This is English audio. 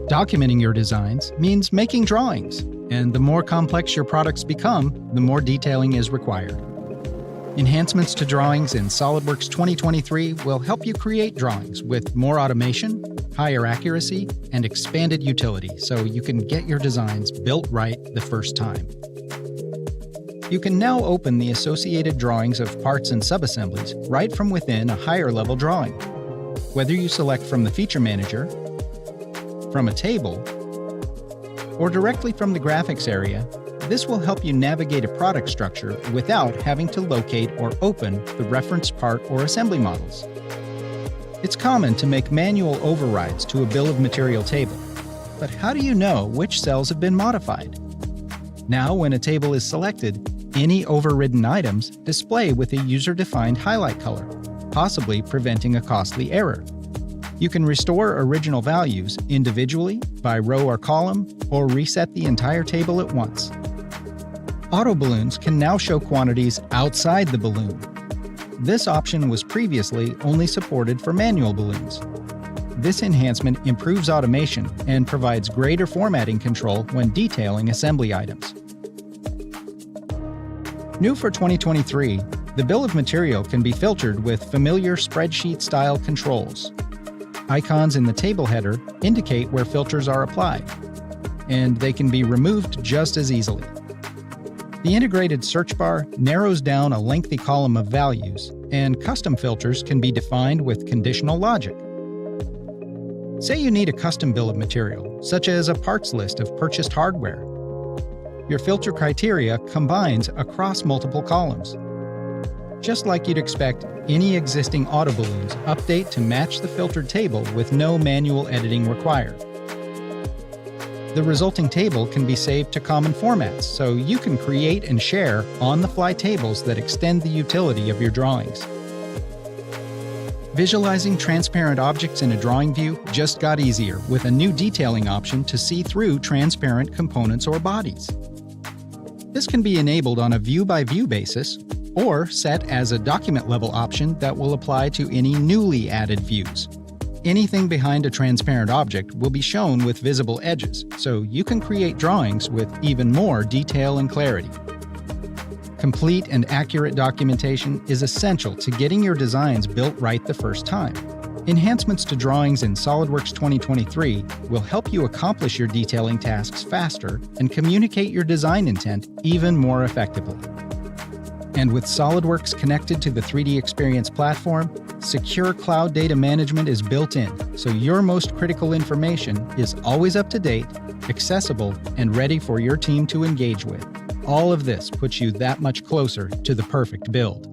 Documenting your designs means making drawings, and the more complex your products become, the more detailing is required. Enhancements to drawings in SOLIDWORKS 2023 will help you create drawings with more automation, higher accuracy, and expanded utility so you can get your designs built right the first time. You can now open the associated drawings of parts and subassemblies right from within a higher-level drawing. Whether you select from the Feature Manager, from a table, or directly from the graphics area, this will help you navigate a product structure without having to locate or open the reference part or assembly models. It's common to make manual overrides to a bill of material table, but how do you know which cells have been modified? Now, when a table is selected, any overridden items display with a user-defined highlight color, possibly preventing a costly error. You can restore original values individually, by row or column, or reset the entire table at once. Auto balloons can now show quantities outside the balloon. This option was previously only supported for manual balloons. This enhancement improves automation and provides greater formatting control when detailing assembly items. New for 2023, the bill of material can be filtered with familiar spreadsheet-style controls. Icons in the table header indicate where filters are applied, and they can be removed just as easily. The integrated search bar narrows down a lengthy column of values, and custom filters can be defined with conditional logic. Say you need a custom bill of material, such as a parts list of purchased hardware. Your filter criteria combines across multiple columns. Just like you'd expect, any existing auto balloons update to match the filtered table with no manual editing required. The resulting table can be saved to common formats, so you can create and share on-the-fly tables that extend the utility of your drawings. Visualizing transparent objects in a drawing view just got easier with a new detailing option to see through transparent components or bodies. This can be enabled on a view-by-view basis, or set as a document-level option that will apply to any newly added views. Anything behind a transparent object will be shown with visible edges, so you can create drawings with even more detail and clarity. Complete and accurate documentation is essential to getting your designs built right the first time. Enhancements to drawings in SOLIDWORKS 2023 will help you accomplish your detailing tasks faster and communicate your design intent even more effectively. And with SOLIDWORKS connected to the 3D Experience platform, secure cloud data management is built in, so your most critical information is always up to date, accessible, and ready for your team to engage with. All of this puts you that much closer to the perfect build.